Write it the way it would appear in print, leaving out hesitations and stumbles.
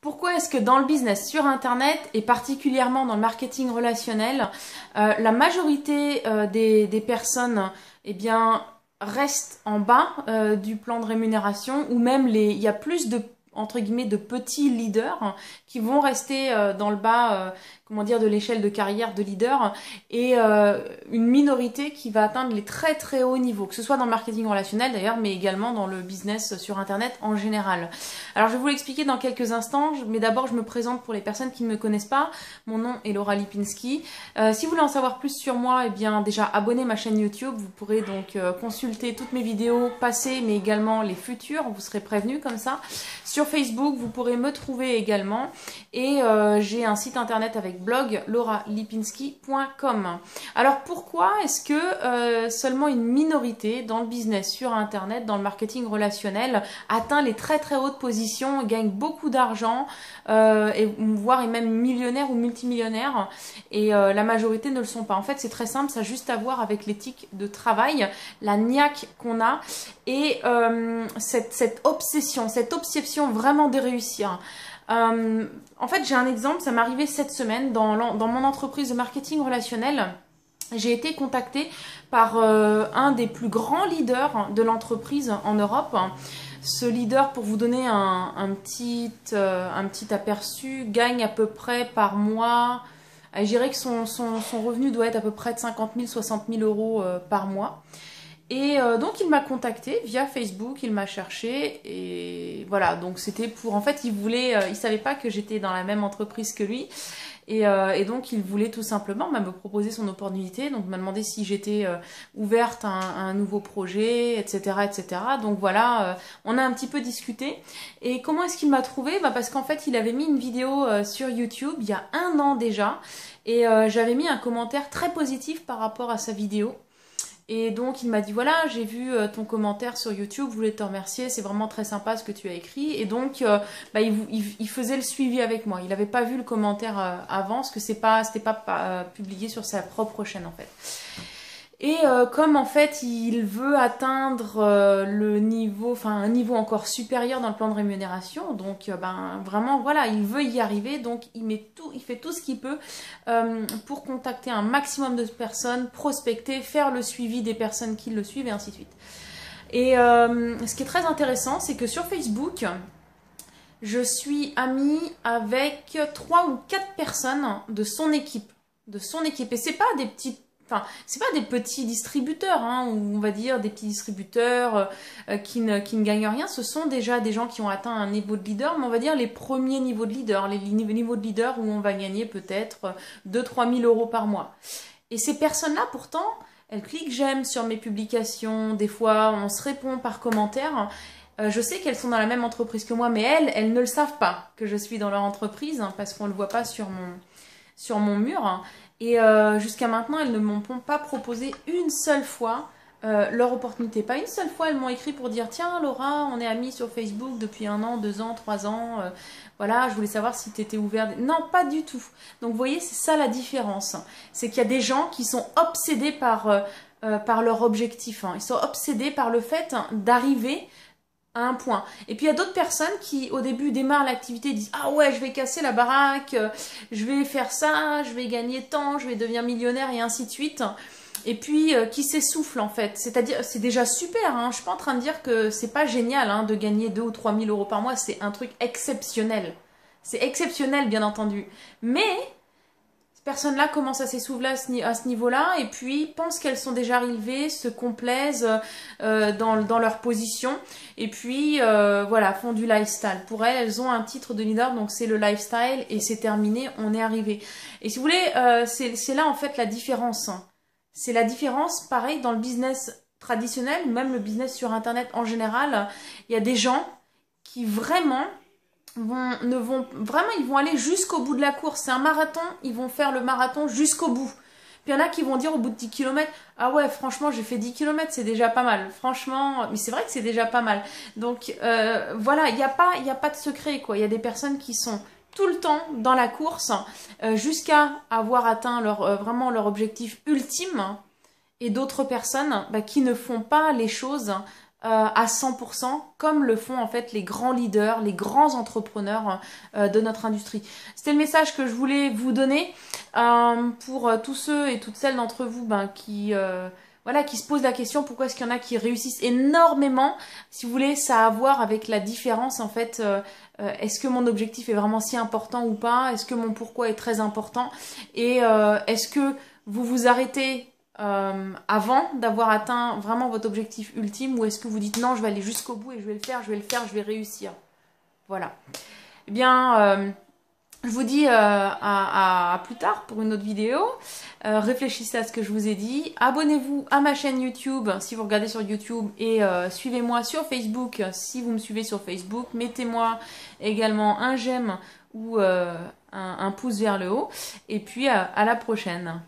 Pourquoi est-ce que dans le business sur Internet et particulièrement dans le marketing relationnel, la majorité des personnes restent en bas du plan de rémunération ou même il y a plus de entre guillemets de petits leaders qui vont rester dans le bas comment dire de l'échelle de carrière de leader et une minorité qui va atteindre les très très hauts niveaux, que ce soit dans le marketing relationnel d'ailleurs, mais également dans le business sur Internet en général. Alors je vais vous l'expliquer dans quelques instants, mais d'abord je me présente pour les personnes qui ne me connaissent pas. Mon nom est Laura Lipinski. Si vous voulez en savoir plus sur moi, eh bien déjà abonnez ma chaîne YouTube, vous pourrez donc consulter toutes mes vidéos passées mais également les futures, vous serez prévenus comme ça. Sur Facebook, vous pourrez me trouver également et j'ai un site internet avec blog lauralipinski.com. Alors pourquoi est-ce que seulement une minorité dans le business sur Internet, dans le marketing relationnel, atteint les très très hautes positions, gagne beaucoup d'argent, voire est même millionnaire ou multimillionnaire, et la majorité ne le sont pas? En fait, c'est très simple, ça a juste à voir avec l'éthique de travail, la niaque qu'on a et cette obsession vraiment de réussir. En fait, j'ai un exemple, ça m'est arrivé cette semaine dans mon entreprise de marketing relationnel. J'ai été contactée par un des plus grands leaders de l'entreprise en Europe. Ce leader, pour vous donner un petit aperçu, gagne à peu près par mois, je dirais que son revenu doit être à peu près de 50 000, 60 000 euros par mois. Et donc il m'a contacté via Facebook, il m'a cherché et voilà, donc c'était pour, en fait il savait pas que j'étais dans la même entreprise que lui et donc il voulait tout simplement me proposer son opportunité, donc il m'a demandé si j'étais ouverte à un nouveau projet, etc. etc. Donc voilà, on a un petit peu discuté. Et comment est-ce qu'il m'a trouvé? Parce qu'en fait il avait mis une vidéo sur YouTube il y a 1 an déjà et j'avais mis un commentaire très positif par rapport à sa vidéo. Et donc il m'a dit voilà, j'ai vu ton commentaire sur YouTube, je voulais te remercier, c'est vraiment très sympa ce que tu as écrit. Et donc il faisait le suivi avec moi. Il n'avait pas vu le commentaire avant, parce que c'était pas publié sur sa propre chaîne en fait. Et comme en fait il veut atteindre le niveau, un niveau encore supérieur dans le plan de rémunération, donc vraiment voilà, il veut y arriver, donc il fait tout ce qu'il peut pour contacter un maximum de personnes, prospecter, faire le suivi des personnes qui le suivent et ainsi de suite. Et ce qui est très intéressant, c'est que sur Facebook, je suis amie avec 3 ou 4 personnes de son équipe. Et c'est pas des petites c'est pas des petits distributeurs, ou on va dire des petits distributeurs qui ne gagnent rien. Ce sont déjà des gens qui ont atteint un niveau de leader, mais on va dire les premiers niveaux de leader, les niveaux de leader où on va gagner peut-être 2-3 000 euros par mois. Et ces personnes-là, pourtant, elles cliquent j'aime sur mes publications, des fois on se répond par commentaire. Je sais qu'elles sont dans la même entreprise que moi, mais elles ne le savent pas que je suis dans leur entreprise, parce qu'on ne le voit pas sur mon mur. Et jusqu'à maintenant, elles ne m'ont pas proposé une seule fois leur opportunité. Pas une seule fois, elles m'ont écrit pour dire « Tiens, Laura, on est amis sur Facebook depuis 1 an, 2 ans, 3 ans. Voilà, je voulais savoir si tu étais ouverte. » Non, pas du tout. Donc, vous voyez, c'est ça la différence. C'est qu'il y a des gens qui sont obsédés par leur objectif. Ils sont obsédés par le fait d'arriver à un point. Et puis il y a d'autres personnes qui au début démarrent l'activité et disent « Ah ouais, je vais casser la baraque, je vais faire ça, je vais gagner tant, je vais devenir millionnaire et ainsi de suite. » Et puis qui s'essoufflent en fait. C'est-à-dire, c'est déjà super, je suis pas en train de dire que c'est pas génial de gagner 2 ou 3 000 euros par mois, c'est un truc exceptionnel. C'est exceptionnel bien entendu. Mais personnes-là commencent à s'essouffler à ce niveau-là et puis pensent qu'elles sont déjà arrivées, se complaisent dans leur position et puis voilà, font du lifestyle. Pour elles ont un titre de leader, donc c'est le lifestyle et c'est terminé, on est arrivé. Et si vous voulez, c'est là en fait la différence. C'est la différence, pareil, dans le business traditionnel ou même le business sur Internet en général. Il y a des gens qui vraiment ils vont aller jusqu'au bout de la course. C'est un marathon, ils vont faire le marathon jusqu'au bout. Puis il y en a qui vont dire au bout de 10 km, ah ouais, franchement, j'ai fait 10 km, c'est déjà pas mal. Franchement, mais c'est vrai que c'est déjà pas mal. Donc voilà, il n'y a pas de secret, quoi. Il y a des personnes qui sont tout le temps dans la course jusqu'à avoir atteint vraiment leur objectif ultime et d'autres personnes qui ne font pas les choses à 100%, comme le font en fait les grands leaders, les grands entrepreneurs de notre industrie. C'était le message que je voulais vous donner pour tous ceux et toutes celles d'entre vous qui se posent la question pourquoi est-ce qu'il y en a qui réussissent énormément. Si vous voulez, ça a à voir avec la différence en fait. Est-ce que mon objectif est vraiment si important ou pas? Est-ce que mon pourquoi est très important? Et est-ce que vous vous arrêtez avant d'avoir atteint vraiment votre objectif ultime, ou est-ce que vous dites non, je vais aller jusqu'au bout et je vais le faire, je vais réussir? Voilà. Eh bien, je vous dis à plus tard pour une autre vidéo. Réfléchissez à ce que je vous ai dit. Abonnez-vous à ma chaîne YouTube si vous regardez sur YouTube, et suivez-moi sur Facebook si vous me suivez sur Facebook. Mettez-moi également un j'aime ou un pouce vers le haut. Et puis à la prochaine.